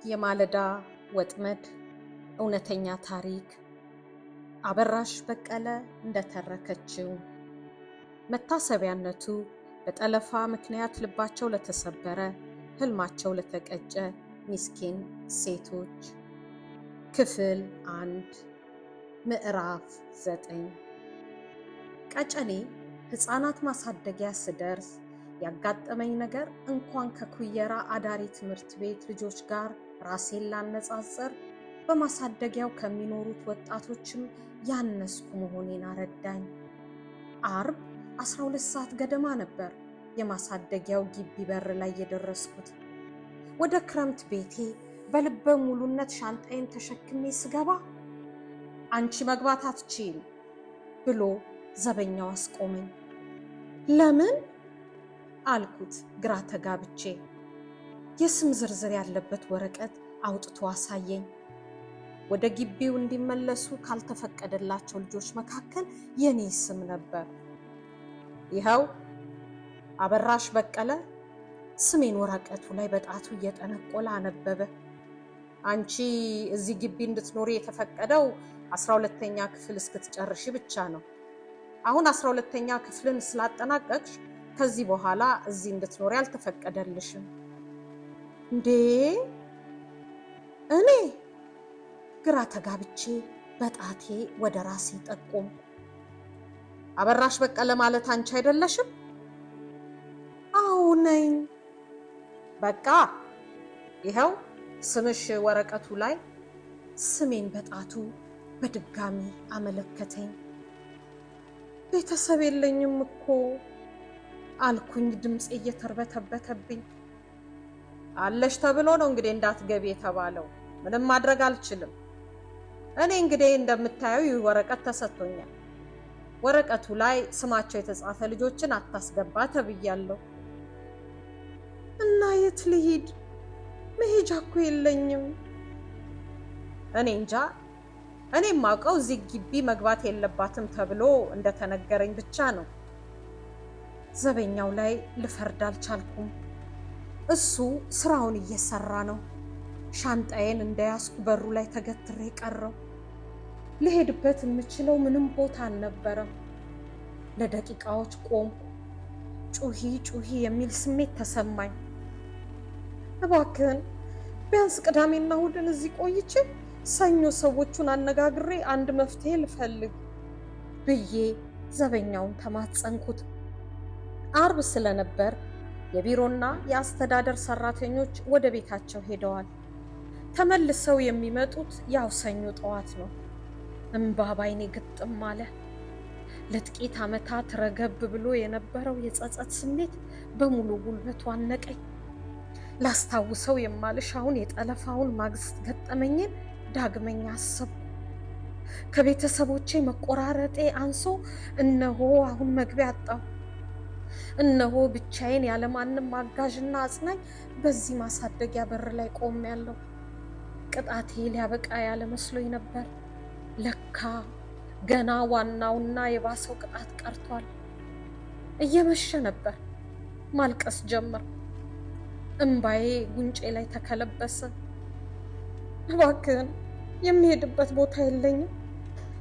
የማለዳ ወጥመድ እውነተኛ ታሪክ አበራሽ በቀለ እንደተረከችው። መታሰቢያነቱ በጠለፋ ምክንያት ልባቸው ለተሰበረ፣ ህልማቸው ለተቀጨ ምስኪን ሴቶች። ክፍል 1 ምዕራፍ 9። ቀጨኔ ህፃናት ማሳደጊያ ስደርስ ያጋጠመኝ ነገር እንኳን ከኩየራ አዳሪ ትምህርት ቤት ልጆች ጋር ራሴን ላነጻጽር በማሳደጊያው ከሚኖሩት ወጣቶችም ያነስኩ መሆኔን አረዳኝ። አርብ 12 ሰዓት ገደማ ነበር የማሳደጊያው ግቢ በር ላይ የደረስኩት። ወደ ክረምት ቤቴ በልበ ሙሉነት ሻንጣዬን ተሸክሜ ስገባ አንቺ መግባት አትችይም ብሎ ዘበኛው አስቆመኝ። ለምን አልኩት ግራ ተጋብቼ። የስም ዝርዝር ያለበት ወረቀት አውጥቶ አሳየኝ። ወደ ግቢው እንዲመለሱ ካልተፈቀደላቸው ልጆች መካከል የኔ ስም ነበር። ይኸው አበራሽ በቀለ። ስሜን ወረቀቱ ላይ በጣቱ እየጠነቆለ አነበበ። አንቺ እዚህ ግቢ እንድትኖሪ የተፈቀደው 12ኛ ክፍል እስክትጨርሺ ብቻ ነው። አሁን 12ኛ ክፍልን ስላጠናቀቅሽ ከዚህ በኋላ እዚህ እንድትኖሪ አልተፈቀደልሽም። እንዴ? እኔ ግራ ተጋብቼ በጣቴ ወደ ራሴ ጠቆም። አበራሽ በቀለ ማለት አንቺ አይደለሽም? አዎ ነኝ። በቃ ይኸው ስምሽ ወረቀቱ ላይ። ስሜን በጣቱ በድጋሚ አመለከተኝ። ቤተሰብ የለኝም እኮ አልኩኝ ድምፄ እየተርበተበተብኝ። አለሽ ተብሎ ነው እንግዲህ እንዳትገቢ የተባለው። ምንም ማድረግ አልችልም። እኔ እንግዲህ እንደምታየው ይህ ወረቀት ተሰጥቶኛል። ወረቀቱ ላይ ስማቸው የተጻፈ ልጆችን አታስገባ ተብያለሁ። እና የት ልሂድ? መሄጃ እኮ የለኝም። እኔ እንጃ። እኔ የማውቀው እዚህ ግቢ መግባት የለባትም ተብሎ እንደተነገረኝ ብቻ ነው። ዘበኛው ላይ ልፈርድ አልቻልኩም። እሱ ስራውን እየሰራ ነው። ሻንጣዬን እንደያዝኩ በሩ ላይ ተገትሬ ቀረው። ልሄድበት የምችለው ምንም ቦታ አልነበረም። ለደቂቃዎች ቆምኩ። ጩሂ ጩሂ የሚል ስሜት ተሰማኝ። እባክህን ቢያንስ ቅዳሜና እሑድን እዚህ ቆይቼ ሰኞ ሰዎቹን አነጋግሬ አንድ መፍትሄ ልፈልግ ብዬ ዘበኛውን ተማጸንኩት። አርብ ስለነበር የቢሮና የአስተዳደር ሰራተኞች ወደ ቤታቸው ሄደዋል። ተመልሰው የሚመጡት ያው ሰኞ ጠዋት ነው። እንባ ባይኔ ግጥም አለ። ለጥቂት ዓመታት ረገብ ብሎ የነበረው የጸጸት ስሜት በሙሉ ጉልበቱ አነቀኝ። ላስታውሰው የማልሻውን የጠለፋውን ማግስት ገጠመኝን ዳግመኛ አሰብኩ። ከቤተሰቦቼ መቆራረጤ አንሶ እነሆ አሁን መግቢያ አጣሁ። እነሆ ብቻዬን ያለማንም አጋዥና አጽናኝ በዚህ ማሳደጊያ በር ላይ ቆሜያለሁ። ቅጣቴ ሊያበቃ ያለ መስሎኝ ነበር። ለካ ገና ዋናውና የባሰው ቅጣት ቀርቷል። እየመሸ ነበር። ማልቀስ ጀመር። እምባዬ ጉንጬ ላይ ተከለበሰ። እባክህን የሚሄድበት ቦታ የለኝም።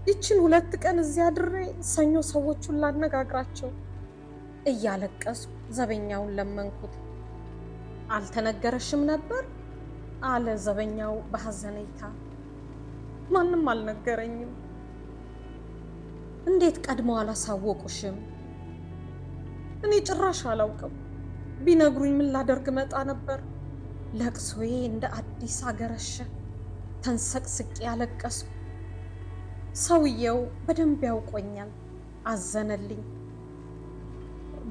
ይችን 2 ቀን እዚያ አድሬ ሰኞ ሰዎቹን ላነጋግራቸው እያለቀስኩ ዘበኛውን ለመንኩት። አልተነገረሽም ነበር አለ ዘበኛው በሐዘኔታ። ማንም አልነገረኝም። እንዴት ቀድመው አላሳወቁሽም? እኔ ጭራሽ አላውቅም። ቢነግሩኝ ምን ላደርግ መጣ ነበር። ለቅሶዬ እንደ አዲስ አገረሸ። ተንሰቅስቄ ያለቀስኩ። ሰውየው በደንብ ያውቆኛል። አዘነልኝ።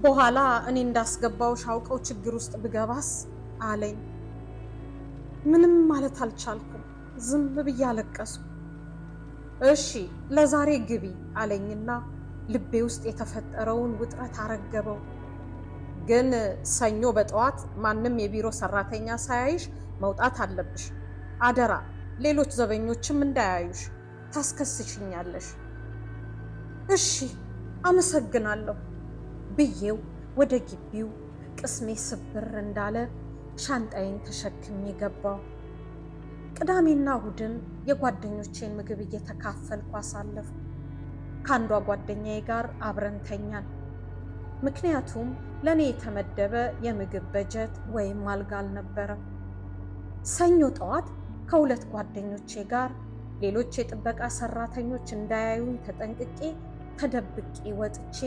በኋላ እኔ እንዳስገባውሽ አውቀው ችግር ውስጥ ብገባስ አለኝ። ምንም ማለት አልቻልኩም። ዝም ብዬ አለቀስኩ። እሺ ለዛሬ ግቢ አለኝና ልቤ ውስጥ የተፈጠረውን ውጥረት አረገበው። ግን ሰኞ በጠዋት ማንም የቢሮ ሰራተኛ ሳያይሽ መውጣት አለብሽ። አደራ ሌሎች ዘበኞችም እንዳያዩሽ፣ ታስከስሽኛለሽ። እሺ አመሰግናለሁ ብዬው ወደ ግቢው ቅስሜ ስብር እንዳለ ሻንጣዬን ተሸክሜ ገባሁ። ቅዳሜና እሁድን የጓደኞቼን ምግብ እየተካፈልኩ አሳለፍኩ። ከአንዷ ጓደኛዬ ጋር አብረን ተኛን። ምክንያቱም ለእኔ የተመደበ የምግብ በጀት ወይም አልጋ አልነበረም። ሰኞ ጠዋት ከሁለት ጓደኞቼ ጋር ሌሎች የጥበቃ ሰራተኞች እንዳያዩኝ ተጠንቅቄ ተደብቄ ወጥቼ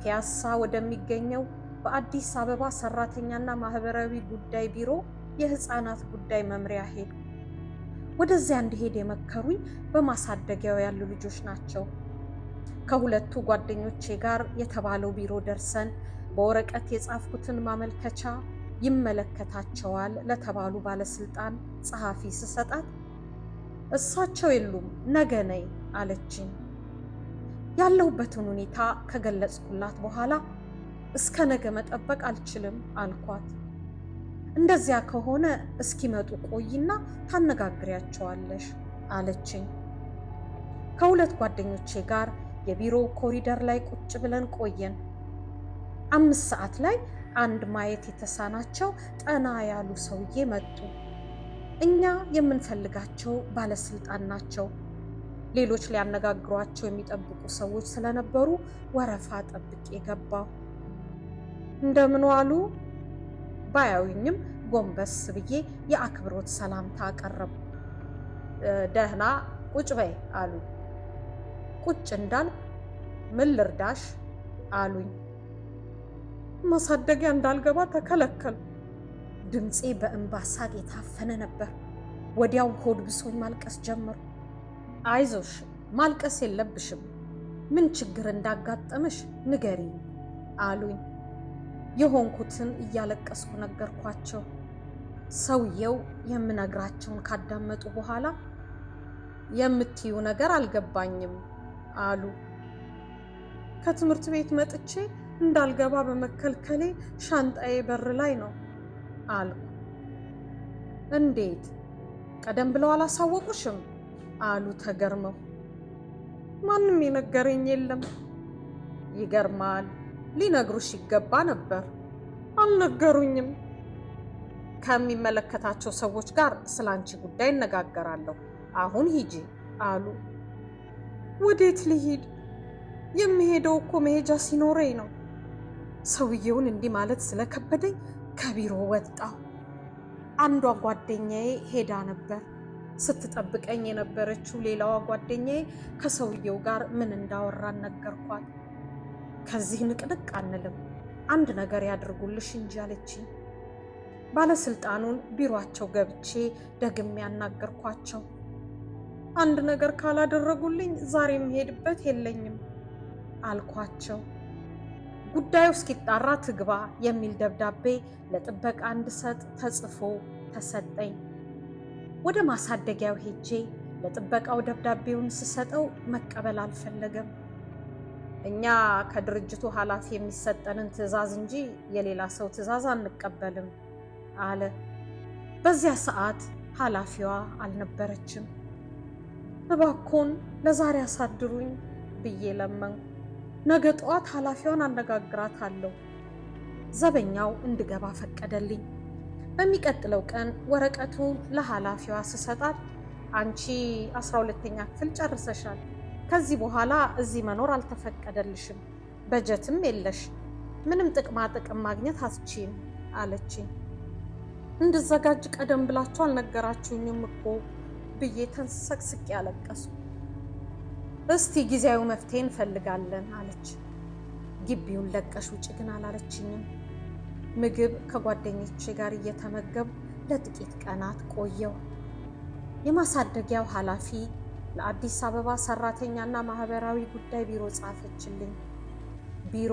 ፒያሳ ወደሚገኘው በአዲስ አበባ ሰራተኛና ማህበራዊ ጉዳይ ቢሮ የህፃናት ጉዳይ መምሪያ ሄዱ። ወደዚያ እንድሄድ የመከሩኝ በማሳደጊያው ያሉ ልጆች ናቸው። ከሁለቱ ጓደኞቼ ጋር የተባለው ቢሮ ደርሰን በወረቀት የጻፍኩትን ማመልከቻ ይመለከታቸዋል ለተባሉ ባለስልጣን ጸሐፊ ስሰጣት እሳቸው የሉም ነገ ነይ አለችኝ። ያለሁበትን ሁኔታ ከገለጽኩላት በኋላ እስከ ነገ መጠበቅ አልችልም አልኳት። እንደዚያ ከሆነ እስኪመጡ ቆይና ታነጋግሪያቸዋለሽ አለችኝ። ከሁለት ጓደኞቼ ጋር የቢሮው ኮሪደር ላይ ቁጭ ብለን ቆየን። 5 ሰዓት ላይ አንድ ማየት የተሳናቸው ጠና ያሉ ሰውዬ መጡ። እኛ የምንፈልጋቸው ባለስልጣን ናቸው። ሌሎች ሊያነጋግሯቸው የሚጠብቁ ሰዎች ስለነበሩ ወረፋ ጠብቄ ገባሁ። እንደምን ዋሉ? ባያዩኝም ጎንበስ ብዬ የአክብሮት ሰላምታ አቀረቡ። ደህና ቁጭ በይ አሉ። ቁጭ እንዳልኩ ምን ልርዳሽ አሉኝ። ማሳደጊያ እንዳልገባ ተከለከሉ። ድምፄ በእንባ ሳቅ የታፈነ ነበር። ወዲያው ሆድ ብሶኝ ማልቀስ ጀመሩ። አይዞሽ ማልቀስ የለብሽም፣ ምን ችግር እንዳጋጠመሽ ንገሪኝ አሉኝ። የሆንኩትን እያለቀስኩ ነገርኳቸው። ሰውየው የምነግራቸውን ካዳመጡ በኋላ የምትዩ ነገር አልገባኝም አሉ። ከትምህርት ቤት መጥቼ እንዳልገባ በመከልከሌ ሻንጣዬ በር ላይ ነው አልኩ። እንዴት? ቀደም ብለው አላሳወቁሽም አሉ ተገርመው። ማንም የነገረኝ የለም። ይገርማል፣ ሊነግሩሽ ይገባ ነበር። አልነገሩኝም። ከሚመለከታቸው ሰዎች ጋር ስላንቺ ጉዳይ እነጋገራለሁ። አሁን ሂጂ አሉ። ወዴት ልሂድ? የምሄደው እኮ መሄጃ ሲኖረኝ ነው። ሰውየውን እንዲህ ማለት ስለከበደኝ ከቢሮ ወጣሁ። አንዷ ጓደኛዬ ሄዳ ነበር። ስትጠብቀኝ የነበረችው ሌላዋ ጓደኛዬ ከሰውየው ጋር ምን እንዳወራን ነገርኳት። ከዚህ ንቅንቅ አንልም፣ አንድ ነገር ያድርጉልሽ እንጂ አለችኝ። ባለስልጣኑን ቢሮአቸው ገብቼ ደግሜ ያናገርኳቸው። አንድ ነገር ካላደረጉልኝ ዛሬ የምሄድበት የለኝም አልኳቸው። ጉዳዩ እስኪጣራ ትግባ የሚል ደብዳቤ ለጥበቃ እንድሰጥ ተጽፎ ተሰጠኝ። ወደ ማሳደጊያው ሄጄ ለጥበቃው ደብዳቤውን ስሰጠው መቀበል አልፈለገም። እኛ ከድርጅቱ ኃላፊ የሚሰጠንን ትዕዛዝ እንጂ የሌላ ሰው ትዕዛዝ አንቀበልም አለ። በዚያ ሰዓት ኃላፊዋ አልነበረችም። እባክዎን ለዛሬ አሳድሩኝ ብዬ ለመንኩ። ነገ ጠዋት ኃላፊዋን አነጋግራታለሁ። ዘበኛው እንድገባ ፈቀደልኝ። በሚቀጥለው ቀን ወረቀቱን ለኃላፊዋ ስሰጣት አንቺ 12ኛ ክፍል ጨርሰሻል፣ ከዚህ በኋላ እዚህ መኖር አልተፈቀደልሽም፣ በጀትም የለሽ፣ ምንም ጥቅማ ጥቅም ማግኘት አትችይም አለችኝ። እንድዘጋጅ ቀደም ብላችሁ አልነገራችሁኝም እኮ ብዬ ተንሰቅስቄ ያለቀሱ። እስቲ ጊዜያዊ መፍትሄ እንፈልጋለን አለች። ግቢውን ለቀሽ ውጭ ግን አላለችኝም። ምግብ ከጓደኞቼ ጋር እየተመገቡ ለጥቂት ቀናት ቆየው። የማሳደጊያው ኃላፊ ለአዲስ አበባ ሰራተኛና ማህበራዊ ጉዳይ ቢሮ ጻፈችልኝ። ቢሮ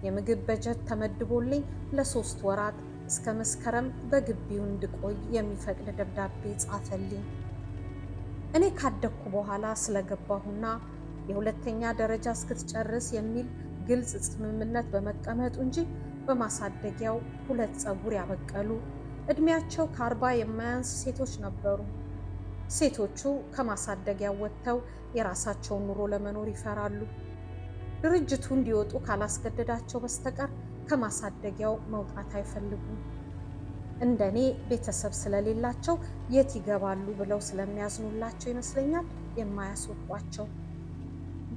የምግብ በጀት ተመድቦልኝ ለ3 ወራት እስከ መስከረም በግቢው እንድቆይ የሚፈቅድ ደብዳቤ ጻፈልኝ። እኔ ካደኩ በኋላ ስለገባሁና የሁለተኛ ደረጃ እስክትጨርስ የሚል ግልጽ ስምምነት በመቀመጡ እንጂ በማሳደጊያው 2 ፀጉር ያበቀሉ እድሜያቸው ከ40 የማያንስ ሴቶች ነበሩ። ሴቶቹ ከማሳደጊያው ወጥተው የራሳቸውን ኑሮ ለመኖር ይፈራሉ። ድርጅቱ እንዲወጡ ካላስገደዳቸው በስተቀር ከማሳደጊያው መውጣት አይፈልጉም። እንደኔ ቤተሰብ ስለሌላቸው የት ይገባሉ ብለው ስለሚያዝኑላቸው ይመስለኛል የማያስወጧቸው።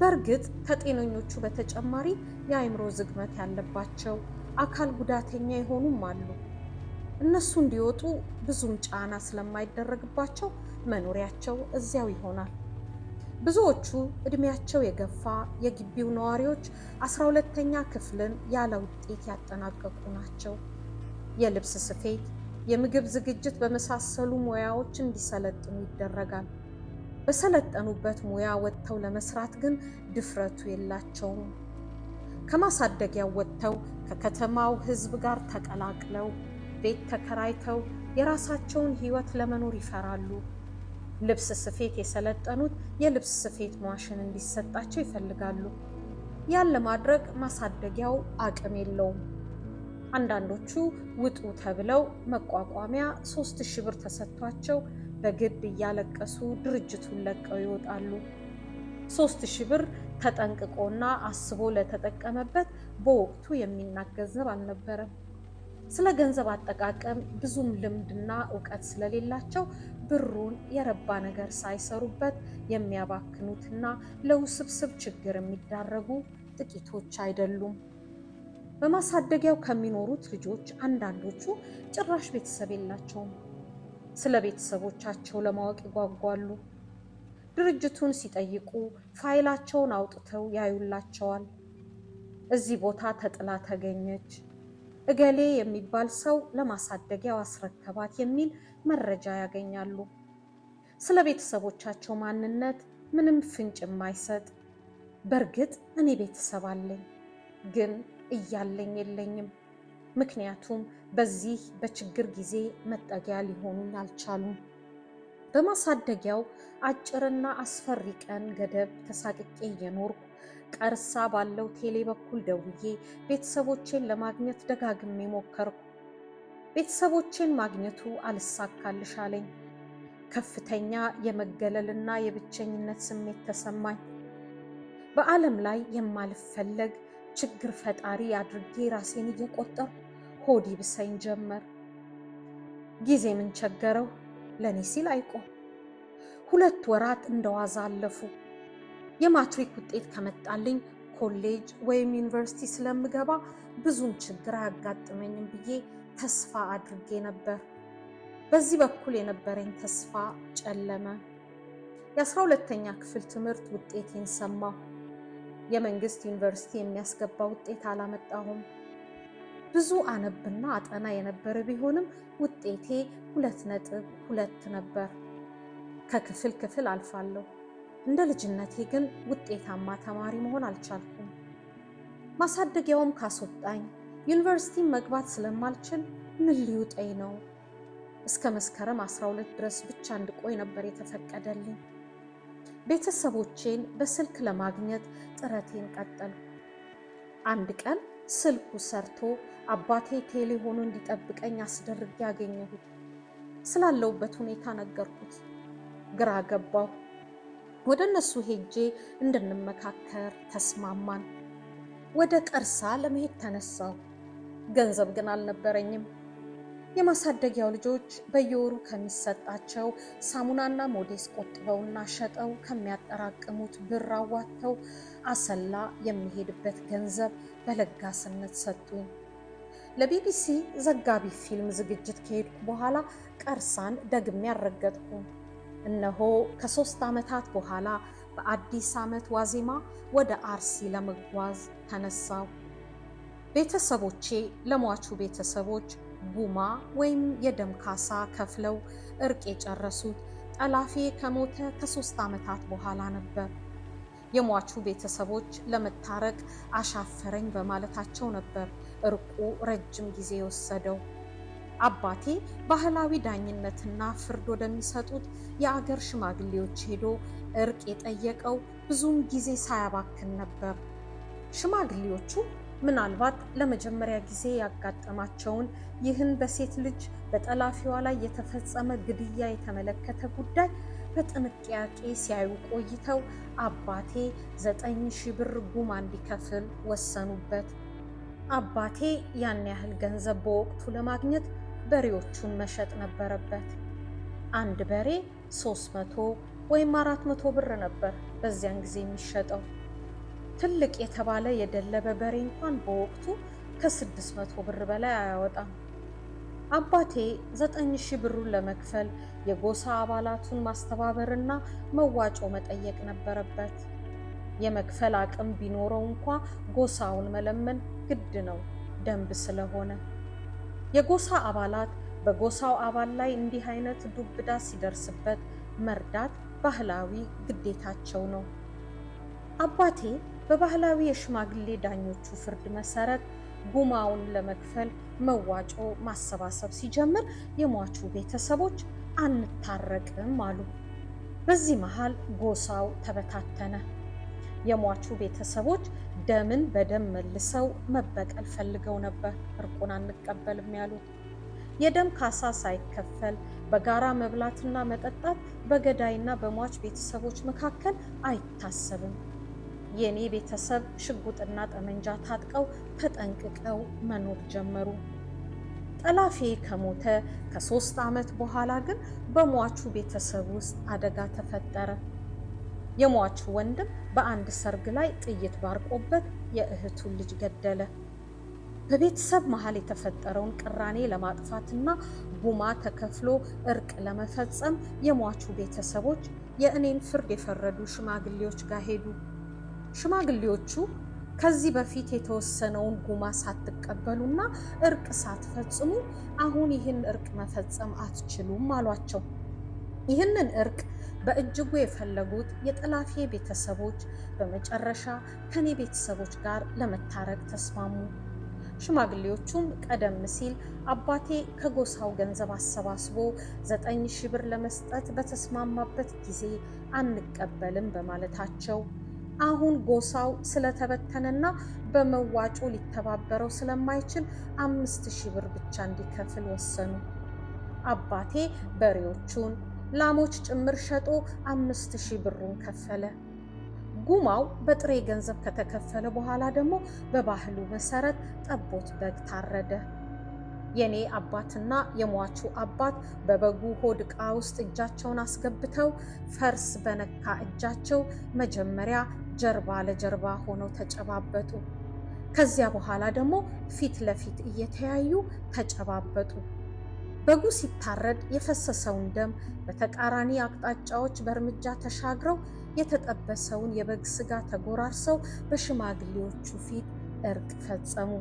በእርግጥ ከጤነኞቹ በተጨማሪ የአእምሮ ዝግመት ያለባቸው አካል ጉዳተኛ የሆኑም አሉ። እነሱ እንዲወጡ ብዙም ጫና ስለማይደረግባቸው መኖሪያቸው እዚያው ይሆናል። ብዙዎቹ እድሜያቸው የገፋ የግቢው ነዋሪዎች 12ኛ ክፍልን ያለ ውጤት ያጠናቀቁ ናቸው። የልብስ ስፌት፣ የምግብ ዝግጅት በመሳሰሉ ሙያዎች እንዲሰለጥኑ ይደረጋል። በሰለጠኑበት ሙያ ወጥተው ለመስራት ግን ድፍረቱ የላቸውም። ከማሳደጊያው ወጥተው ከከተማው ሕዝብ ጋር ተቀላቅለው ቤት ተከራይተው የራሳቸውን ሕይወት ለመኖር ይፈራሉ። ልብስ ስፌት የሰለጠኑት የልብስ ስፌት ማሽን እንዲሰጣቸው ይፈልጋሉ። ያን ለማድረግ ማሳደጊያው አቅም የለውም። አንዳንዶቹ ውጡ ተብለው መቋቋሚያ 3000 ብር ተሰጥቷቸው በግድ እያለቀሱ ድርጅቱን ለቀው ይወጣሉ። 3000 ብር ተጠንቅቆና አስቦ ለተጠቀመበት በወቅቱ የሚናቅ ገንዘብ አልነበረም። ስለ ገንዘብ አጠቃቀም ብዙም ልምድና ዕውቀት ስለሌላቸው ብሩን የረባ ነገር ሳይሰሩበት የሚያባክኑትና ለውስብስብ ችግር የሚዳረጉ ጥቂቶች አይደሉም። በማሳደጊያው ከሚኖሩት ልጆች አንዳንዶቹ ጭራሽ ቤተሰብ የላቸውም። ስለ ቤተሰቦቻቸው ለማወቅ ይጓጓሉ። ድርጅቱን ሲጠይቁ ፋይላቸውን አውጥተው ያዩላቸዋል። እዚህ ቦታ ተጥላ ተገኘች፣ እገሌ የሚባል ሰው ለማሳደጊያው አስረከባት የሚል መረጃ ያገኛሉ። ስለ ቤተሰቦቻቸው ማንነት ምንም ፍንጭ የማይሰጥ በእርግጥ እኔ ቤተሰብ አለኝ ግን እያለኝ የለኝም፣ ምክንያቱም በዚህ በችግር ጊዜ መጠጊያ ሊሆኑኝ አልቻሉም። በማሳደጊያው አጭርና አስፈሪ ቀን ገደብ ተሳቅቄ እየኖርኩ ቀርሳ ባለው ቴሌ በኩል ደውዬ ቤተሰቦቼን ለማግኘት ደጋግሜ ሞከርኩ። ቤተሰቦቼን ማግኘቱ አልሳካልሽ አለኝ። ከፍተኛ የመገለልና የብቸኝነት ስሜት ተሰማኝ። በዓለም ላይ የማልፈለግ ችግር ፈጣሪ አድርጌ ራሴን እየቆጠርኩ ሆድ ይብሰኝ ጀመር። ጊዜ ምን ቸገረው? ለኔ ሲል አይቆም። 2 ወራት እንደዋዛ አለፉ። የማትሪክ ውጤት ከመጣልኝ ኮሌጅ ወይም ዩኒቨርሲቲ ስለምገባ ብዙም ችግር አያጋጥመኝም ብዬ ተስፋ አድርጌ ነበር። በዚህ በኩል የነበረኝ ተስፋ ጨለመ። የ12ኛ ክፍል ትምህርት ውጤቴን ሰማሁ። የመንግስት ዩኒቨርሲቲ የሚያስገባ ውጤት አላመጣሁም። ብዙ አነብና አጠና የነበረ ቢሆንም ውጤቴ 2.2 ነበር። ከክፍል ክፍል አልፋለሁ። እንደ ልጅነቴ ግን ውጤታማ ተማሪ መሆን አልቻልኩም። ማሳደጊያውም ካስወጣኝ ዩኒቨርሲቲ መግባት ስለማልችል ምን ሊውጠኝ ነው? እስከ መስከረም 12 ድረስ ብቻ እንድቆይ ነበር የተፈቀደልኝ። ቤተሰቦቼን በስልክ ለማግኘት ጥረቴን ቀጠልኩ። አንድ ቀን ስልኩ ሰርቶ አባቴ ቴሌ ሆኖ እንዲጠብቀኝ አስደርጌ ያገኘሁት። ስላለሁበት ሁኔታ ነገርኩት። ግራ ገባሁ። ወደ እነሱ ሄጄ እንድንመካከር ተስማማን። ወደ ቀርሳ ለመሄድ ተነሳሁ። ገንዘብ ግን አልነበረኝም። የማሳደጊያው ልጆች በየወሩ ከሚሰጣቸው ሳሙናና ሞዴስ ቆጥበውና ሸጠው ከሚያጠራቅሙት ብር አዋጥተው አሰላ የሚሄድበት ገንዘብ በለጋስነት ሰጡኝ። ለቢቢሲ ዘጋቢ ፊልም ዝግጅት ከሄድኩ በኋላ ቀርሳን ደግሜ ያረገጥኩ። እነሆ ከ3 ዓመታት በኋላ በአዲስ ዓመት ዋዜማ ወደ አርሲ ለመጓዝ ተነሳው። ቤተሰቦቼ ለሟቹ ቤተሰቦች ጉማ ወይም የደም ካሳ ከፍለው እርቅ የጨረሱት ጠላፊ ከሞተ ከ3 ዓመታት በኋላ ነበር። የሟቹ ቤተሰቦች ለመታረቅ አሻፈረኝ በማለታቸው ነበር እርቁ ረጅም ጊዜ የወሰደው። አባቴ ባህላዊ ዳኝነትና ፍርድ ወደሚሰጡት የአገር ሽማግሌዎች ሄዶ እርቅ የጠየቀው ብዙም ጊዜ ሳያባክን ነበር። ሽማግሌዎቹ ምናልባት ለመጀመሪያ ጊዜ ያጋጠማቸውን ይህን በሴት ልጅ በጠላፊዋ ላይ የተፈጸመ ግድያ የተመለከተ ጉዳይ በጥንቃቄ ሲያዩ ቆይተው አባቴ 9000 ብር ጉማ እንዲከፍል ወሰኑበት። አባቴ ያን ያህል ገንዘብ በወቅቱ ለማግኘት በሬዎቹን መሸጥ ነበረበት። አንድ በሬ 300 ወይም 400 ብር ነበር በዚያን ጊዜ የሚሸጠው። ትልቅ የተባለ የደለበ በሬ እንኳን በወቅቱ ከ600 ብር በላይ አያወጣም። አባቴ 9000 ብሩን ለመክፈል የጎሳ አባላቱን ማስተባበርና መዋጮ መጠየቅ ነበረበት። የመክፈል አቅም ቢኖረው እንኳ ጎሳውን መለመን ግድ ነው፣ ደንብ ስለሆነ። የጎሳ አባላት በጎሳው አባል ላይ እንዲህ አይነት ዱብዳ ሲደርስበት መርዳት ባህላዊ ግዴታቸው ነው። አባቴ በባህላዊ የሽማግሌ ዳኞቹ ፍርድ መሰረት ጉማውን ለመክፈል መዋጮ ማሰባሰብ ሲጀምር የሟቹ ቤተሰቦች አንታረቅም አሉ። በዚህ መሃል ጎሳው ተበታተነ። የሟቹ ቤተሰቦች ደምን በደም መልሰው መበቀል ፈልገው ነበር እርቁን አንቀበልም ያሉት። የደም ካሳ ሳይከፈል በጋራ መብላትና መጠጣት በገዳይና በሟች ቤተሰቦች መካከል አይታሰብም። የኔ ቤተሰብ ሽጉጥና ጠመንጃ ታጥቀው ተጠንቅቀው መኖር ጀመሩ። ጠላፌ ከሞተ ከ3 ዓመት በኋላ ግን በሟቹ ቤተሰብ ውስጥ አደጋ ተፈጠረ። የሟቹ ወንድም በአንድ ሰርግ ላይ ጥይት ባርቆበት የእህቱን ልጅ ገደለ። በቤተሰብ መሃል የተፈጠረውን ቅራኔ ለማጥፋትና ጉማ ተከፍሎ እርቅ ለመፈጸም የሟቹ ቤተሰቦች የእኔን ፍርድ የፈረዱ ሽማግሌዎች ጋር ሄዱ። ሽማግሌዎቹ ከዚህ በፊት የተወሰነውን ጉማ ሳትቀበሉና እርቅ ሳትፈጽሙ አሁን ይህን እርቅ መፈጸም አትችሉም አሏቸው። ይህንን እርቅ በእጅጉ የፈለጉት የጠላፌ ቤተሰቦች በመጨረሻ ከኔ ቤተሰቦች ጋር ለመታረቅ ተስማሙ። ሽማግሌዎቹም ቀደም ሲል አባቴ ከጎሳው ገንዘብ አሰባስቦ 9000 ብር ለመስጠት በተስማማበት ጊዜ አንቀበልም በማለታቸው አሁን ጎሳው ስለተበተነና በመዋጮ ሊተባበረው ስለማይችል 5000 ብር ብቻ እንዲከፍል ወሰኑ። አባቴ በሬዎቹን ላሞች ጭምር ሸጦ 5000 ብሩን ከፈለ። ጉማው በጥሬ ገንዘብ ከተከፈለ በኋላ ደግሞ በባህሉ መሰረት ጠቦት በግ ታረደ። የኔ አባትና የሟቹ አባት በበጉ ሆድ ዕቃ ውስጥ እጃቸውን አስገብተው ፈርስ በነካ እጃቸው መጀመሪያ ጀርባ ለጀርባ ሆነው ተጨባበጡ። ከዚያ በኋላ ደግሞ ፊት ለፊት እየተያዩ ተጨባበጡ። በጉ ሲታረድ የፈሰሰውን ደም በተቃራኒ አቅጣጫዎች በእርምጃ ተሻግረው የተጠበሰውን የበግ ስጋ ተጎራርሰው በሽማግሌዎቹ ፊት እርቅ ፈጸሙ።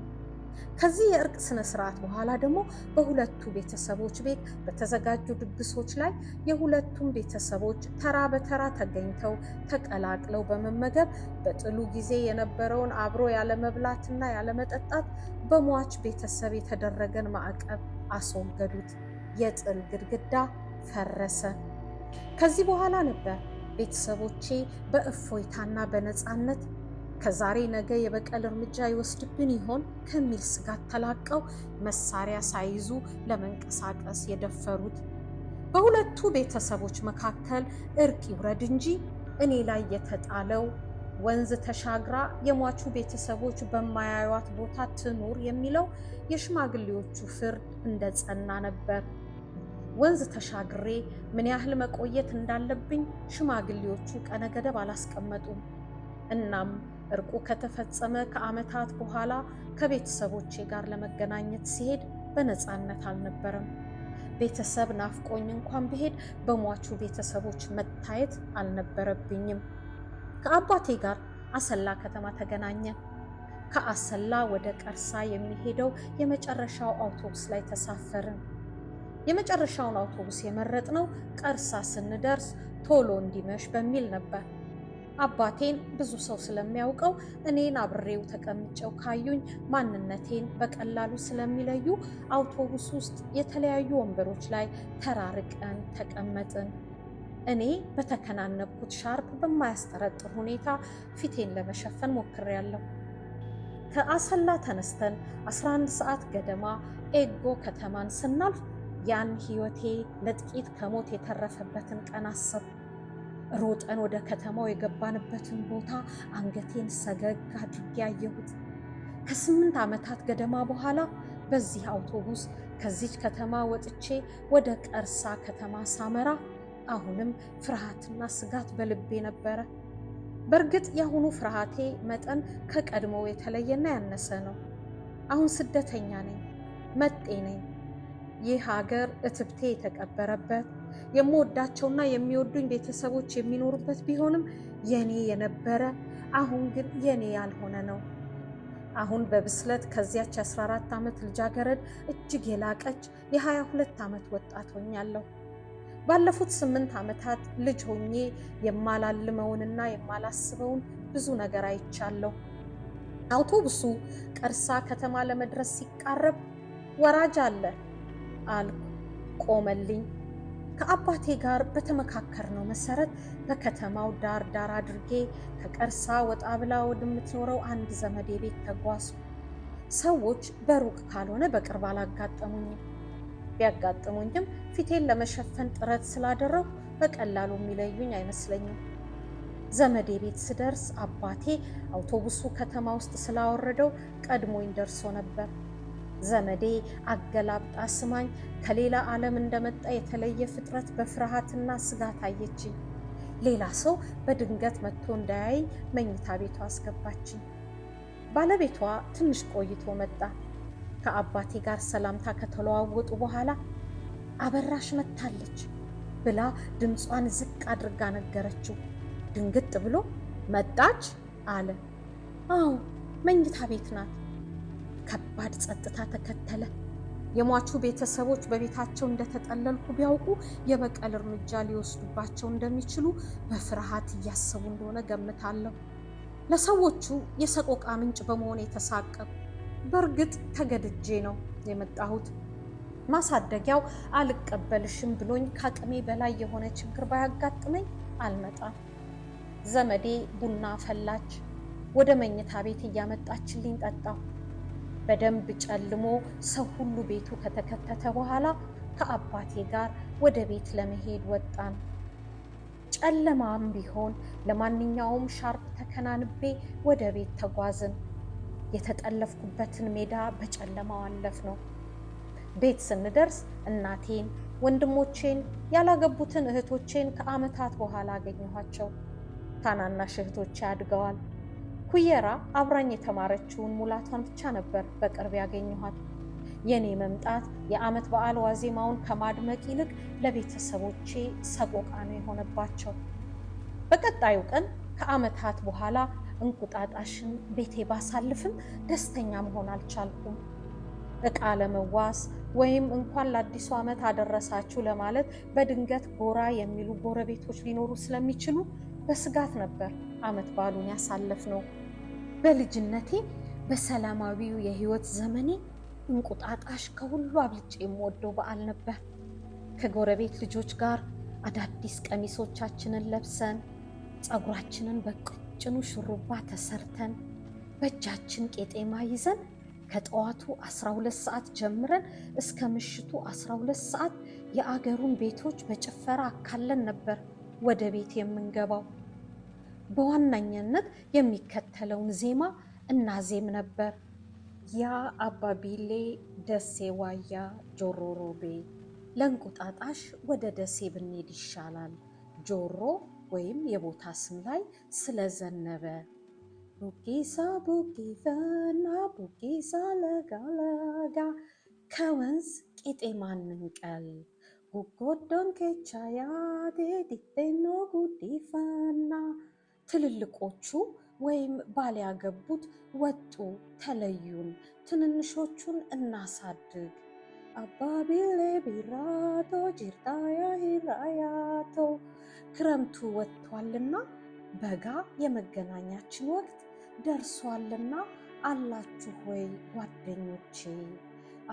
ከዚህ የእርቅ ስነ ስርዓት በኋላ ደግሞ በሁለቱ ቤተሰቦች ቤት በተዘጋጁ ድግሶች ላይ የሁለቱም ቤተሰቦች ተራ በተራ ተገኝተው ተቀላቅለው በመመገብ በጥሉ ጊዜ የነበረውን አብሮ ያለመብላትና ያለመጠጣት በሟች ቤተሰብ የተደረገን ማዕቀብ አስወገዱት። የጥል ግድግዳ ፈረሰ። ከዚህ በኋላ ነበር ቤተሰቦቼ በእፎይታና በነፃነት ከዛሬ ነገ የበቀል እርምጃ ይወስድብን ይሆን ከሚል ስጋት ተላቀው መሳሪያ ሳይዙ ለመንቀሳቀስ የደፈሩት። በሁለቱ ቤተሰቦች መካከል እርቅ ይውረድ እንጂ እኔ ላይ የተጣለው ወንዝ ተሻግራ የሟቹ ቤተሰቦች በማያዩት ቦታ ትኑር የሚለው የሽማግሌዎቹ ፍርድ እንደጸና ነበር። ወንዝ ተሻግሬ ምን ያህል መቆየት እንዳለብኝ ሽማግሌዎቹ ቀነ ገደብ አላስቀመጡም። እናም እርቁ ከተፈጸመ ከዓመታት በኋላ ከቤተሰቦቼ ጋር ለመገናኘት ሲሄድ በነፃነት አልነበረም። ቤተሰብ ናፍቆኝ እንኳን ብሄድ በሟቹ ቤተሰቦች መታየት አልነበረብኝም። ከአባቴ ጋር አሰላ ከተማ ተገናኘን። ከአሰላ ወደ ቀርሳ የሚሄደው የመጨረሻው አውቶቡስ ላይ ተሳፈርን። የመጨረሻውን አውቶቡስ የመረጥነው ቀርሳ ስንደርስ ቶሎ እንዲመሽ በሚል ነበር። አባቴን ብዙ ሰው ስለሚያውቀው እኔን አብሬው ተቀምጨው ካዩኝ ማንነቴን በቀላሉ ስለሚለዩ አውቶቡስ ውስጥ የተለያዩ ወንበሮች ላይ ተራርቀን ተቀመጥን። እኔ በተከናነብኩት ሻርፕ በማያስጠረጥር ሁኔታ ፊቴን ለመሸፈን ሞክሬያለሁ። ከአሰላ ተነስተን 11 ሰዓት ገደማ ኤጎ ከተማን ስናልፍ ያን ህይወቴ ለጥቂት ከሞት የተረፈበትን ቀን አሰብኩ። ሮጠን ወደ ከተማው የገባንበትን ቦታ አንገቴን ሰገግ አድርጌ ያየሁት። ከ8 ዓመታት ገደማ በኋላ በዚህ አውቶቡስ ከዚች ከተማ ወጥቼ ወደ ቀርሳ ከተማ ሳመራ አሁንም ፍርሃትና ስጋት በልቤ ነበረ። በእርግጥ የአሁኑ ፍርሃቴ መጠን ከቀድሞው የተለየና ያነሰ ነው። አሁን ስደተኛ ነኝ፣ መጤ ነኝ። ይህ ሀገር እትብቴ የተቀበረበት የምወዳቸውና የሚወዱኝ ቤተሰቦች የሚኖሩበት ቢሆንም የኔ የነበረ አሁን ግን የኔ ያልሆነ ነው። አሁን በብስለት ከዚያች 14 ዓመት ልጃገረድ እጅግ የላቀች የ22 ዓመት ወጣት ሆኛለሁ። ባለፉት 8 ዓመታት ልጅ ሆኜ የማላልመውንና የማላስበውን ብዙ ነገር አይቻለሁ። አውቶቡሱ ቀርሳ ከተማ ለመድረስ ሲቃረብ ወራጅ አለ አልኩ። ቆመልኝ። ከአባቴ ጋር በተመካከርነው መሰረት በከተማው ዳር ዳር አድርጌ ከቀርሳ ወጣ ብላ ወደምትኖረው አንድ ዘመዴ ቤት ተጓዝኩ። ሰዎች በሩቅ ካልሆነ በቅርብ አላጋጠሙኝም። ቢያጋጥሙኝም ፊቴን ለመሸፈን ጥረት ስላደረጉ በቀላሉ የሚለዩኝ አይመስለኝም። ዘመዴ ቤት ስደርስ አባቴ አውቶቡሱ ከተማ ውስጥ ስላወረደው ቀድሞኝ ደርሶ ነበር። ዘመዴ አገላብጣ ስማኝ ከሌላ ዓለም እንደመጣ የተለየ ፍጥረት በፍርሃትና ስጋት አየችኝ። ሌላ ሰው በድንገት መጥቶ እንዳያይ መኝታ ቤቷ አስገባችኝ። ባለቤቷ ትንሽ ቆይቶ መጣ። ከአባቴ ጋር ሰላምታ ከተለዋወጡ በኋላ አበራሽ መታለች ብላ ድምጿን ዝቅ አድርጋ ነገረችው። ድንግጥ ብሎ መጣች አለ። አዎ መኝታ ቤት ናት። ከባድ ጸጥታ ተከተለ። የሟቹ ቤተሰቦች በቤታቸው እንደተጠለልኩ ቢያውቁ የበቀል እርምጃ ሊወስዱባቸው እንደሚችሉ በፍርሃት እያሰቡ እንደሆነ ገምታለሁ። ለሰዎቹ የሰቆቃ ምንጭ በመሆን የተሳቀቁ። በእርግጥ ተገድጄ ነው የመጣሁት። ማሳደጊያው አልቀበልሽም ብሎኝ ከአቅሜ በላይ የሆነ ችግር ባያጋጥመኝ አልመጣም። ዘመዴ ቡና ፈላች። ወደ መኝታ ቤት እያመጣችልኝ ጠጣሁ። በደንብ ጨልሞ ሰው ሁሉ ቤቱ ከተከተተ በኋላ ከአባቴ ጋር ወደ ቤት ለመሄድ ወጣን። ጨለማም ቢሆን ለማንኛውም ሻርፕ ተከናንቤ ወደ ቤት ተጓዝን። የተጠለፍኩበትን ሜዳ በጨለማው አለፍነው። ቤት ስንደርስ እናቴን፣ ወንድሞቼን፣ ያላገቡትን እህቶቼን ከዓመታት በኋላ አገኘኋቸው። ታናናሽ እህቶቼ አድገዋል። ኩየራ አብራኝ የተማረችውን ሙላቷን ብቻ ነበር በቅርብ ያገኘኋት። የኔ መምጣት የዓመት በዓል ዋዜማውን ከማድመቅ ይልቅ ለቤተሰቦቼ ሰቆቃ ነው የሆነባቸው። በቀጣዩ ቀን ከዓመታት በኋላ እንቁጣጣሽን ቤቴ ባሳልፍም ደስተኛ መሆን አልቻልኩም። ዕቃ ለመዋስ ወይም እንኳን ለአዲሱ ዓመት አደረሳችሁ ለማለት በድንገት ጎራ የሚሉ ጎረቤቶች ሊኖሩ ስለሚችሉ በስጋት ነበር ዓመት በዓሉን ያሳለፍነው። በልጅነቴ በሰላማዊው የህይወት ዘመኔ እንቁጣጣሽ ከሁሉ አብልጬ የምወደው በዓል ነበር። ከጎረቤት ልጆች ጋር አዳዲስ ቀሚሶቻችንን ለብሰን ፀጉራችንን በቀጭኑ ሹሩባ ተሰርተን በእጃችን ቄጤማ ይዘን ከጠዋቱ 12 ሰዓት ጀምረን እስከ ምሽቱ 12 ሰዓት የአገሩን ቤቶች በጭፈራ አካለን ነበር ወደ ቤት የምንገባው። በዋናኛነት የሚከተለውን ዜማ እናዜም ነበር። ያ አባቢሌ ደሴ ዋያ ጆሮሮቤ፣ ለእንቁጣጣሽ ወደ ደሴ ብንሄድ ይሻላል፣ ጆሮ ወይም የቦታ ስም ላይ ስለዘነበ። ቡቂሳ ቡቂፈና ቡቂሳ ለጋለጋ፣ ከወንዝ ቄጤማ እንንቀል፣ ጉጎዶን ኬቻያቴ ዲቴኖ ጉዲፈና። ትልልቆቹ ወይም ባል ያገቡት ወጡ ተለዩን፣ ትንንሾቹን እናሳድግ። አባቢሌ ቢራቶ ጅርታያ ሂራያቶ። ክረምቱ ወጥቷልና በጋ የመገናኛችን ወቅት ደርሷልና አላችሁ ሆይ ጓደኞቼ።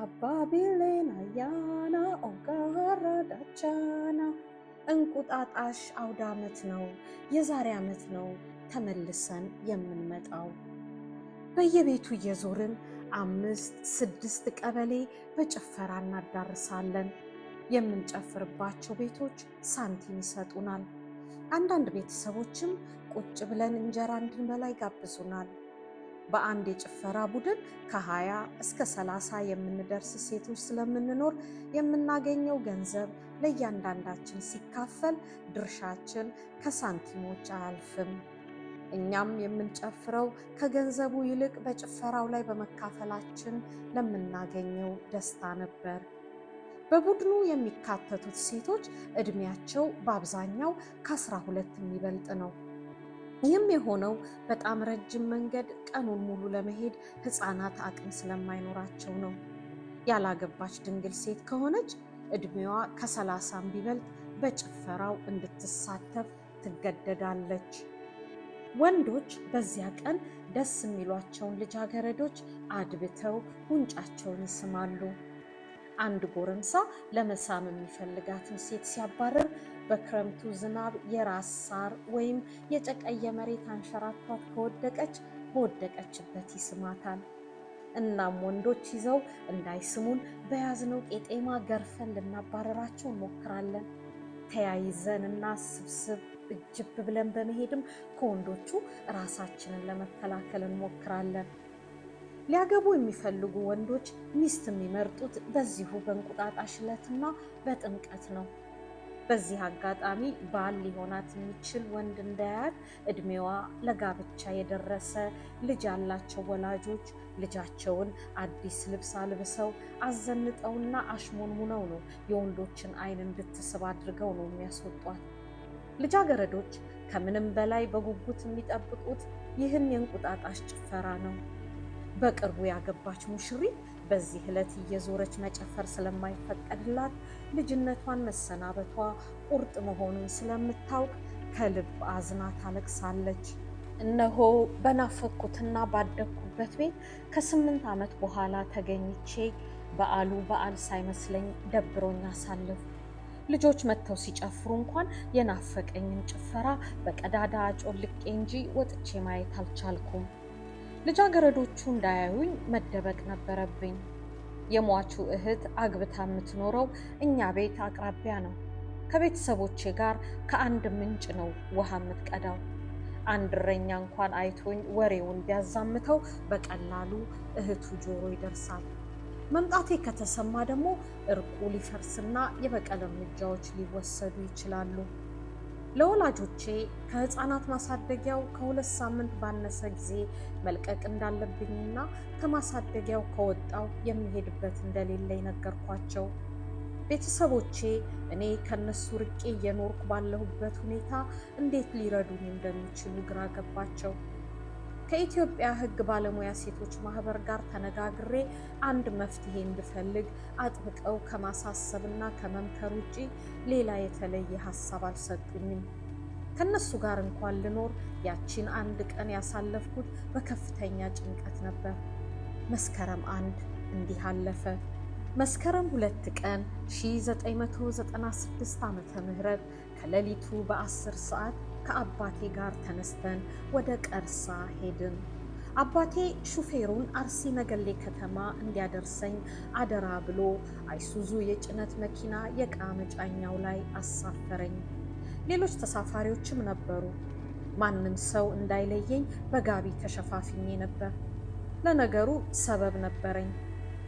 አባቢሌን አያና ኦጋራ ዳቻና። እንቁጣጣሽ አውደ ዓመት ነው፣ የዛሬ ዓመት ነው ተመልሰን የምንመጣው። በየቤቱ እየዞርን 5-6 ቀበሌ በጭፈራ እናዳርሳለን። የምንጨፍርባቸው ቤቶች ሳንቲም ይሰጡናል። አንዳንድ ቤተሰቦችም ቁጭ ብለን እንጀራ እንድንበላ ይጋብዙናል። በአንድ የጭፈራ ቡድን ከ20 እስከ 30 የምንደርስ ሴቶች ስለምንኖር የምናገኘው ገንዘብ ለእያንዳንዳችን ሲካፈል ድርሻችን ከሳንቲሞች አያልፍም። እኛም የምንጨፍረው ከገንዘቡ ይልቅ በጭፈራው ላይ በመካፈላችን ለምናገኘው ደስታ ነበር። በቡድኑ የሚካተቱት ሴቶች ዕድሜያቸው በአብዛኛው ከ12 የሚበልጥ ነው። ይህም የሆነው በጣም ረጅም መንገድ ቀኑን ሙሉ ለመሄድ ሕፃናት አቅም ስለማይኖራቸው ነው። ያላገባች ድንግል ሴት ከሆነች ዕድሜዋ ከ30 ቢበልጥ በጭፈራው እንድትሳተፍ ትገደዳለች። ወንዶች በዚያ ቀን ደስ የሚሏቸውን ልጃገረዶች አድብተው ጉንጫቸውን ይስማሉ። አንድ ጎረምሳ ለመሳም የሚፈልጋትን ሴት ሲያባርር በክረምቱ ዝናብ የራስ ሳር ወይም የጨቀየ መሬት አንሸራቷት ከወደቀች በወደቀችበት ይስማታል። እናም ወንዶች ይዘው እንዳይስሙን በያዝነው ቄጤማ ገርፈን ልናባረራቸው እንሞክራለን። ተያይዘን እና ስብስብ እጅብ ብለን በመሄድም ከወንዶቹ ራሳችንን ለመከላከል እንሞክራለን። ሊያገቡ የሚፈልጉ ወንዶች ሚስት የሚመርጡት በዚሁ በእንቁጣጣሽ ዕለትና በጥምቀት ነው። በዚህ አጋጣሚ ባል ሊሆናት የሚችል ወንድ እንዳያት ዕድሜዋ ለጋብቻ የደረሰ ልጅ ያላቸው ወላጆች ልጃቸውን አዲስ ልብስ አልብሰው አዘንጠውና አሽሞንሙነው ነው የወንዶችን ዓይን እንድትስብ አድርገው ነው የሚያስወጧት። ልጃገረዶች ከምንም በላይ በጉጉት የሚጠብቁት ይህን የእንቁጣጣሽ ጭፈራ ነው። በቅርቡ ያገባች ሙሽሪት በዚህ ዕለት እየዞረች መጨፈር ስለማይፈቀድላት ልጅነቷን መሰናበቷ ቁርጥ መሆኑን ስለምታውቅ ከልብ አዝና ታለቅሳለች። እነሆ በናፈቅኩትና ባደግኩበት ቤት ከ8 ዓመት በኋላ ተገኝቼ በዓሉ በዓል ሳይመስለኝ ደብሮኝ አሳለፉ። ልጆች መጥተው ሲጨፍሩ እንኳን የናፈቀኝን ጭፈራ በቀዳዳ ጮልቄ እንጂ ወጥቼ ማየት አልቻልኩም። ልጃገረዶቹ እንዳያዩኝ መደበቅ ነበረብኝ። የሟቹ እህት አግብታ የምትኖረው እኛ ቤት አቅራቢያ ነው። ከቤተሰቦቼ ጋር ከአንድ ምንጭ ነው ውሃ የምትቀዳው። አንድ እረኛ እንኳን አይቶኝ ወሬውን ቢያዛምተው በቀላሉ እህቱ ጆሮ ይደርሳል። መምጣቴ ከተሰማ ደግሞ እርቁ ሊፈርስና የበቀል እርምጃዎች ሊወሰዱ ይችላሉ። ለወላጆቼ ከሕፃናት ማሳደጊያው ከ2 ሳምንት ባነሰ ጊዜ መልቀቅ እንዳለብኝና ከማሳደጊያው ከወጣው የሚሄድበት እንደሌለ ነገርኳቸው። ቤተሰቦቼ እኔ ከነሱ ርቄ እየኖርኩ ባለሁበት ሁኔታ እንዴት ሊረዱኝ እንደሚችሉ ግራ ገባቸው። ከኢትዮጵያ ሕግ ባለሙያ ሴቶች ማህበር ጋር ተነጋግሬ አንድ መፍትሄ እንድፈልግ አጥብቀው ከማሳሰብና ከመምከር ውጪ ሌላ የተለየ ሀሳብ አልሰጡኝም። ከነሱ ጋር እንኳን ልኖር ያቺን አንድ ቀን ያሳለፍኩት በከፍተኛ ጭንቀት ነበር። መስከረም 1 እንዲህ አለፈ። መስከረም 2 ቀን 1996 ዓመተ ምህረት ከሌሊቱ በ10 ሰዓት ከአባቴ ጋር ተነስተን ወደ ቀርሳ ሄድን። አባቴ ሹፌሩን አርሲ ነገሌ ከተማ እንዲያደርሰኝ አደራ ብሎ አይሱዙ የጭነት መኪና የዕቃ መጫኛው ላይ አሳፈረኝ። ሌሎች ተሳፋሪዎችም ነበሩ። ማንም ሰው እንዳይለየኝ በጋቢ ተሸፋፍኜ ነበር። ለነገሩ ሰበብ ነበረኝ።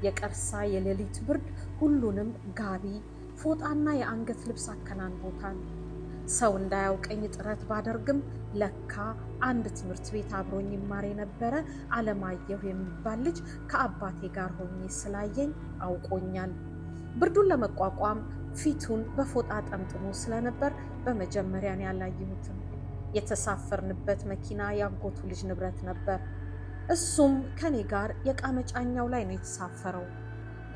የቀርሳ የሌሊት ብርድ ሁሉንም ጋቢ፣ ፎጣና የአንገት ልብስ አከናንቦታል። ሰው እንዳያውቀኝ ጥረት ባደርግም ለካ አንድ ትምህርት ቤት አብሮኝ ይማር የነበረ አለማየሁ የሚባል ልጅ ከአባቴ ጋር ሆኜ ስላየኝ አውቆኛል። ብርዱን ለመቋቋም ፊቱን በፎጣ ጠምጥሞ ስለነበር በመጀመሪያን ያላየሁትም። የተሳፈርንበት መኪና ያጎቱ ልጅ ንብረት ነበር። እሱም ከኔ ጋር የዕቃ መጫኛው ላይ ነው የተሳፈረው።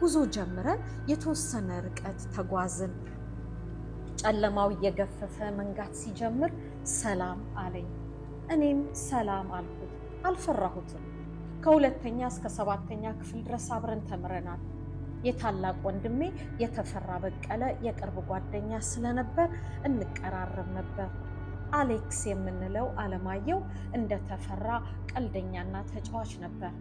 ጉዞ ጀምረን የተወሰነ ርቀት ተጓዝን። ጨለማው እየገፈፈ መንጋት ሲጀምር ሰላም አለኝ። እኔም ሰላም አልኩት። አልፈራሁትም። ከ2ኛ እስከ 7ኛ ክፍል ድረስ አብረን ተምረናል። የታላቅ ወንድሜ የተፈራ በቀለ የቅርብ ጓደኛ ስለነበር እንቀራረብ ነበር። አሌክስ የምንለው አለማየሁ እንደተፈራ ቀልደኛና ተጫዋች ነበር።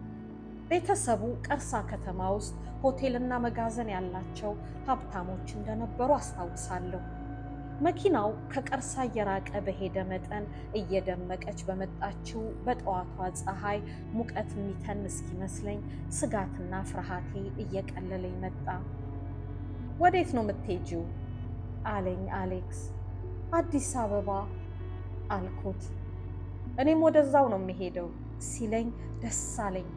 ቤተሰቡ ቀርሳ ከተማ ውስጥ ሆቴልና መጋዘን ያላቸው ሀብታሞች እንደነበሩ አስታውሳለሁ። መኪናው ከቀርሳ እየራቀ በሄደ መጠን እየደመቀች በመጣችው በጠዋቷ ፀሐይ ሙቀት የሚተን እስኪመስለኝ ስጋትና ፍርሃቴ እየቀለለኝ መጣ። ወዴት ነው የምትሄጂው? አለኝ አሌክስ። አዲስ አበባ አልኩት። እኔም ወደዛው ነው የምሄደው ሲለኝ ደስ አለኝ።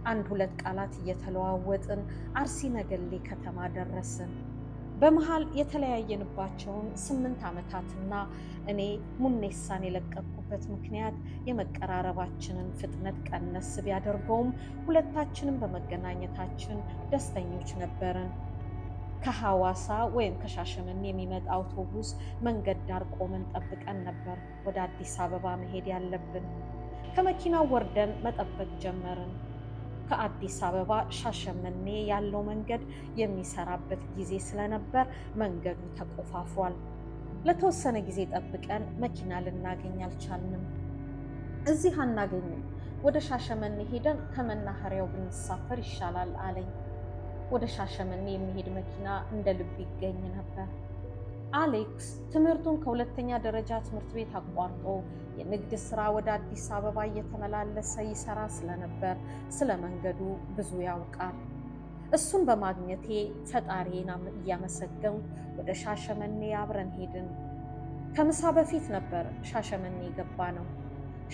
አንድ ሁለት ቃላት እየተለዋወጥን አርሲ ነገሌ ከተማ ደረስን። በመሃል የተለያየንባቸውን 8 ዓመታትና እኔ ሙኔሳን የለቀቅኩበት ምክንያት የመቀራረባችንን ፍጥነት ቀነስ ቢያደርገውም ሁለታችንም በመገናኘታችን ደስተኞች ነበርን። ከሐዋሳ ወይም ከሻሸመኔ የሚመጣ አውቶቡስ መንገድ ዳር ቆመን ጠብቀን ነበር ወደ አዲስ አበባ መሄድ ያለብን። ከመኪናው ወርደን መጠበቅ ጀመርን። ከአዲስ አበባ ሻሸመኔ ያለው መንገድ የሚሰራበት ጊዜ ስለነበር መንገዱ ተቆፋፏል። ለተወሰነ ጊዜ ጠብቀን መኪና ልናገኝ አልቻልንም። እዚህ አናገኝም፣ ወደ ሻሸመኔ ሄደን ከመናኸሪያው ብንሳፈር ይሻላል አለኝ። ወደ ሻሸመኔ የሚሄድ መኪና እንደ ልብ ይገኝ ነበር። አሌክስ ትምህርቱን ከሁለተኛ ደረጃ ትምህርት ቤት አቋርጦ የንግድ ስራ ወደ አዲስ አበባ እየተመላለሰ ይሰራ ስለነበር ስለ መንገዱ ብዙ ያውቃል። እሱን በማግኘቴ ፈጣሪዬን እያመሰገንኩ ወደ ሻሸመኔ አብረን ሄድን። ከምሳ በፊት ነበር ሻሸመኔ የገባ ነው።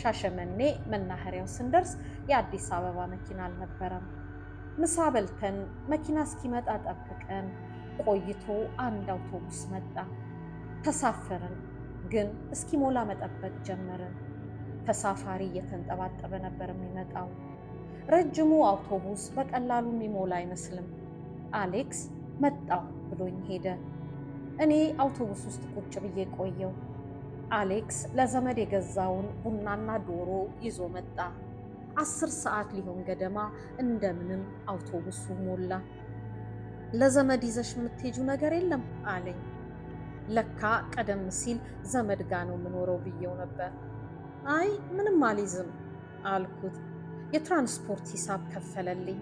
ሻሸመኔ መናኸሪያው ስንደርስ የአዲስ አበባ መኪና አልነበረም። ምሳ በልተን መኪና እስኪመጣ ጠብቀን ቆይቶ አንድ አውቶቡስ መጣ። ተሳፈርን፣ ግን እስኪሞላ መጠበቅ ጀመርን። ተሳፋሪ እየተንጠባጠበ ነበር የሚመጣው። ረጅሙ አውቶቡስ በቀላሉ የሚሞላ አይመስልም። አሌክስ መጣሁ ብሎኝ ሄደ። እኔ አውቶቡስ ውስጥ ቁጭ ብዬ ቆየው። አሌክስ ለዘመድ የገዛውን ቡናና ዶሮ ይዞ መጣ። 10 ሰዓት ሊሆን ገደማ እንደምንም አውቶቡሱ ሞላ። ለዘመድ ይዘሽ የምትሄጂው ነገር የለም አለኝ። ለካ ቀደም ሲል ዘመድ ጋ ነው የምኖረው ብዬው ነበር። አይ ምንም አልይዝም አልኩት። የትራንስፖርት ሂሳብ ከፈለልኝ።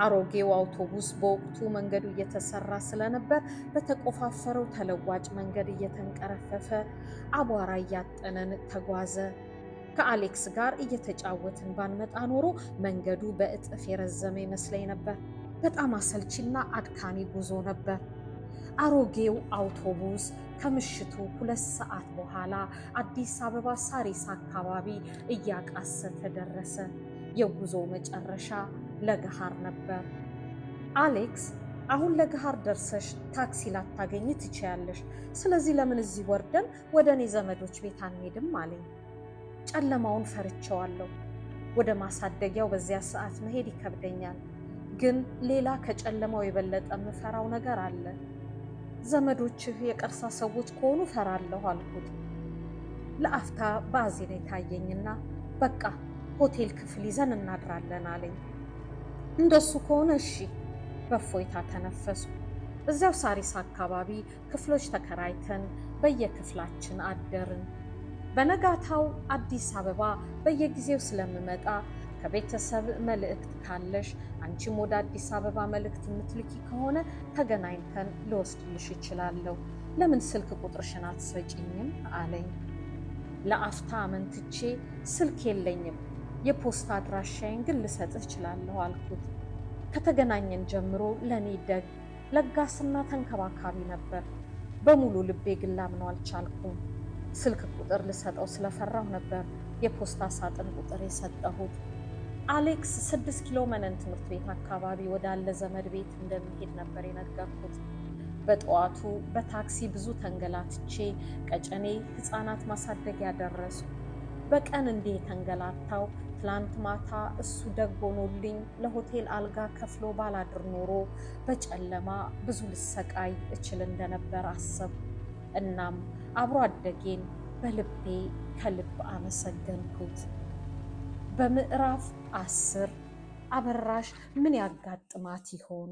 አሮጌው አውቶቡስ በወቅቱ መንገዱ እየተሰራ ስለነበር በተቆፋፈረው ተለዋጭ መንገድ እየተንቀረፈፈ አቧራ እያጠነን ተጓዘ። ከአሌክስ ጋር እየተጫወትን ባንመጣ ኖሮ መንገዱ በእጥፍ የረዘመ ይመስለኝ ነበር። በጣም አሰልቺና አድካሚ ጉዞ ነበር። አሮጌው አውቶቡስ ከምሽቱ 2 ሰዓት በኋላ አዲስ አበባ ሳሪስ አካባቢ እያቃሰተ ደረሰ። የጉዞው መጨረሻ ለገሃር ነበር። አሌክስ አሁን ለገሃር ደርሰሽ ታክሲ ላታገኝ ትችያለሽ፣ ስለዚህ ለምን እዚህ ወርደን ወደ እኔ ዘመዶች ቤት አንሄድም አለኝ። ጨለማውን ፈርቼዋለሁ። ወደ ማሳደጊያው በዚያ ሰዓት መሄድ ይከብደኛል። ግን ሌላ ከጨለማው የበለጠ የምፈራው ነገር አለ። ዘመዶችህ የቀርሳ ሰዎች ከሆኑ ፈራለሁ አልኩት። ለአፍታ ባዜን የታየኝና በቃ ሆቴል ክፍል ይዘን እናድራለን አለኝ። እንደሱ ከሆነ እሺ በእፎይታ ተነፈስኩ። እዚያው ሳሪስ አካባቢ ክፍሎች ተከራይተን በየክፍላችን አደርን። በነጋታው አዲስ አበባ በየጊዜው ስለምመጣ ከቤተሰብ መልእክት ካለሽ አንቺም ወደ አዲስ አበባ መልእክት የምትልኪ ከሆነ ተገናኝተን ልወስድልሽ እችላለሁ፣ ለምን ስልክ ቁጥርሽን አትሰጪኝም አለኝ። ለአፍታ አመንትቼ ስልክ የለኝም፣ የፖስታ አድራሻዬን ግን ልሰጥህ እችላለሁ አልኩት። ከተገናኘን ጀምሮ ለእኔ ደግ ለጋስና ተንከባካቢ ነበር። በሙሉ ልቤ ግን ላምነው አልቻልኩም። ስልክ ቁጥር ልሰጠው ስለፈራሁ ነበር የፖስታ ሳጥን ቁጥር የሰጠሁት። አሌክስ 6 ኪሎ መነን ትምህርት ቤት አካባቢ ወዳለ ዘመድ ቤት እንደሚሄድ ነበር የነገርኩት። በጠዋቱ በታክሲ ብዙ ተንገላትቼ ቀጨኔ ሕፃናት ማሳደጊያ ደረስኩ። በቀን እንዲህ የተንገላታው ትላንት ማታ እሱ ደጎኖልኝ ለሆቴል አልጋ ከፍሎ ባላድር ኖሮ በጨለማ ብዙ ልሰቃይ እችል እንደነበር አሰብኩ። እናም አብሮ አደጌን በልቤ ከልብ አመሰገንኩት። በምዕራፍ 10 አበራሽ ምን ያጋጥማት ይሆን?